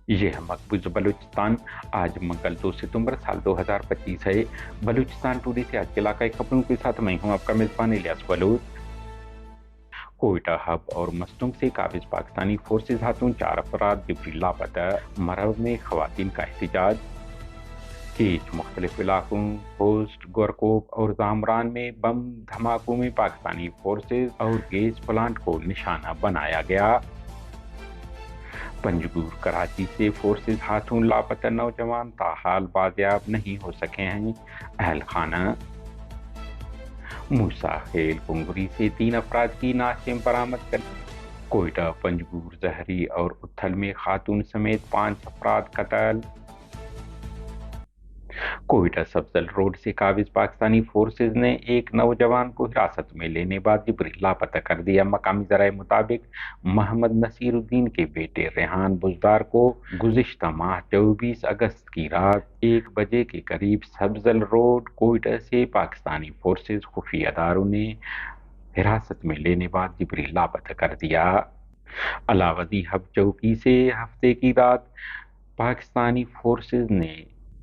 ये है मकबूज बलूचिस्तान। आज मंगल 2 सितंबर साल 2025 है। बलूचिस्तान टुडे से आज के इलाकाई खबरों के साथ मैं हूं आपका मेजबान इलियास बलूच। कोयटा हब और मस्तुंग से काबिज पाकिस्तानी फोर्सेज हाथों 4 अफराद जिबरी लापता। मरव में खवातीन का एहतजाज। कीच मुख्तलिफ इलाकों होस्ट गोरकोब और जामरान में बम धमाकों में पाकिस्तानी फोर्सेज और गैस प्लांट को निशाना बनाया गया। पंजगुर कराची से फोर्सेज हाथों लापता नौजवान ताहाल बाजियाब नहीं हो सके हैं अहल खाना। मूसा खेल कुंगरी से 3 अफराद की नाशें बरामद कर। कोयटा पंजगुर जहरी और उथल में खातून समेत 5 अफराद कत्ल। कोयटा सब्जल रोड से काबिज पाकिस्तानी फोर्सेज ने एक नौजवान को हिरासत में लेने बाद जिबरी लापता कर दिया। मकामी जराये मुताबिक मोहम्मद नसीरुद्दीन के बेटे रेहान बुजदार को गुज़िश्ता माह 24 अगस्त की रात 1 बजे के करीब सब्जल रोड कोयटा से पाकिस्तानी फोर्सेज खुफिया इदारों ने हिरासत में लेने बाद जिबरी लापता कर दिया। अलावदी हब चौकी से हफ्ते की रात पाकिस्तानी फोर्सेज ने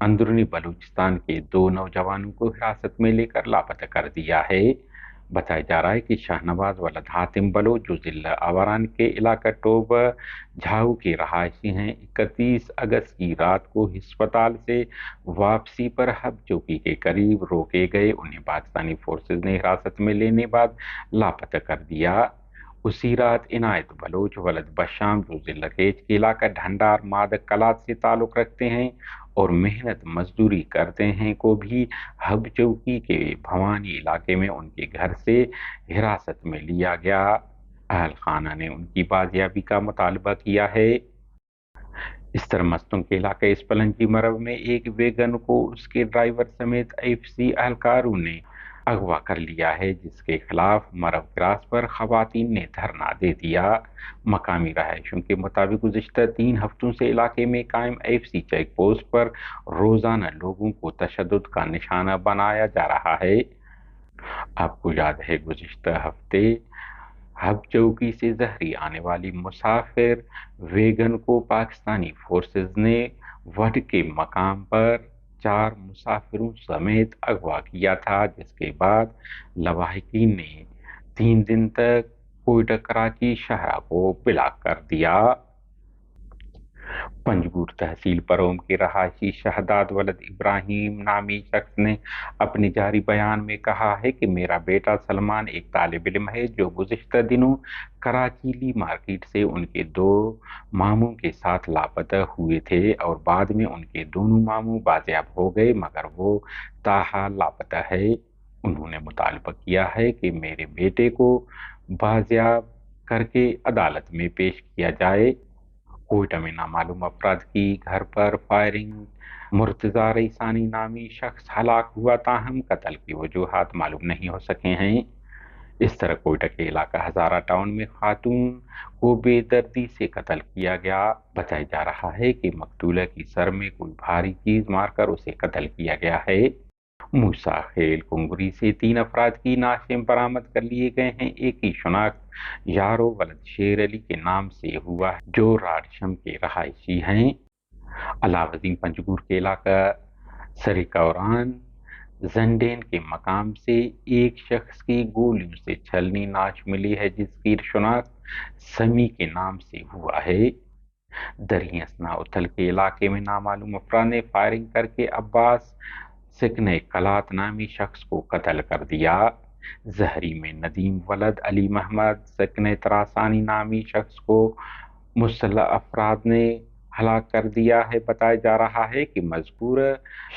अंदरूनी बलूचिस्तान के 2 नौजवानों को हिरासत में लेकर लापता कर दिया है। बताया जा रहा है कि शाहनवाज वलद हातिम बलोच जो जिला आवारान के इलाका टोब झाऊ के रहायशी हैं, 31 अगस्त की रात को अस्पताल से वापसी पर हब चौकी के करीब रोके गए। उन्हें पाकिस्तानी फोर्सेज ने हिरासत में लेने बाद लापता कर दिया। उसी रात इनायत बलोच वलद बशाम जो जिला केच के इलाका ढंडार मादक कलात से ताल्लुक रखते हैं और मेहनत मजदूरी करते हैं को भी हब चौकी के भवानी इलाके में उनके घर से हिरासत में लिया गया। अहल खाना ने उनकी बाजियाबी का मुतालबा किया है। इस तरह मस्तुंग के इलाके स्पलंजी मरव में एक वेगन को उसके ड्राइवर समेत एफसी एहलकारों ने अगवा कर लिया है, जिसके खिलाफ मरव क्रास पर खवातीन ने धरना दे दिया। मकामी रहायशों के मुताबिक गुज़िश्ता 3 हफ्तों से इलाके में कायम एफसी चेक पोस्ट पर रोजाना लोगों को तशद्दुद का निशाना बनाया जा रहा है। आपको याद है गुज़िश्ता हफ्ते हब चौकी से जहरी आने वाली मुसाफिर वेगन को पाकिस्तानी फोर्सेज ने वड के मकाम पर 4 मुसाफिरों समेत अगवा किया था, जिसके बाद लवाहिकीन ने 3 दिन तक कोयटा कराची शहरा को ब्लॉक कर दिया। पंजगुर तहसील परोम के रहायशी शहदाद वलद इब्राहिम नामी शख्स ने अपने जारी बयान में कहा है कि मेरा बेटा सलमान एक तालिब इल्म है जो गुज़िश्ता दिनों कराची ली मार्केट से उनके 2 मामों के साथ लापता हुए थे और बाद में उनके दोनों मामू बाजियाब हो गए, मगर वो ताहाल लापता है। उन्होंने मुतालबा किया है कि मेरे बेटे को बाजियाब करके अदालत में पेश किया जाए। कोयटा में नामालूम अफराद की घर पर फायरिंग, मुर्तजा रईसानी नामी शख्स हलाक हुआ, ताहम कत्ल की वजूहात मालूम नहीं हो सके हैं। इस तरह कोयटा के इलाका हजारा टाउन में खातून को बेदर्दी से कत्ल किया गया। बताया जा रहा है कि मकतूला की सर में कोई भारी चीज मारकर उसे कत्ल किया गया है। मूसा खेल कुंगरी से 3 अफराद की नाशें बरामद कर लिए गए हैं। एक की शनाख्त यारो वलद शेर अली के नाम से हुआ है, जो राडशम के रहायशी हैं। अलावदीन पंजगुर के इलाका सरिकौरान जंडेन के मकाम से एक शख्स की गोलियों से छलनी नाश मिली है, जिसकी शनाख्त समी के नाम से हुआ है। दरियासना उथल के इलाके में नामालूम अफराद ने फायरिंग करके अब्बास सिकने कलात नामी शख्स को कत्ल कर दिया। जहरी में नदीम वलद अली महमद सिकने तरासानी नामी शख्स को मुसल्लह अफराद ने हलाक कर दिया है। बताया जा रहा है कि मजकूर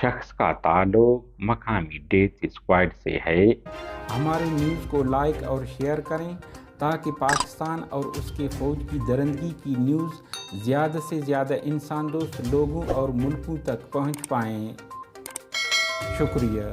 शख्स का ताल्लुक मकामी डेथ स्क्वाड से है। हमारे न्यूज़ को लाइक और शेयर करें ताकि पाकिस्तान और उसके फ़ौज की दरंदगी की न्यूज़ ज़्यादा से ज़्यादा इंसान दोस्त लोगों और मुल्कों तक पहुंच पाएं। शुक्रिया।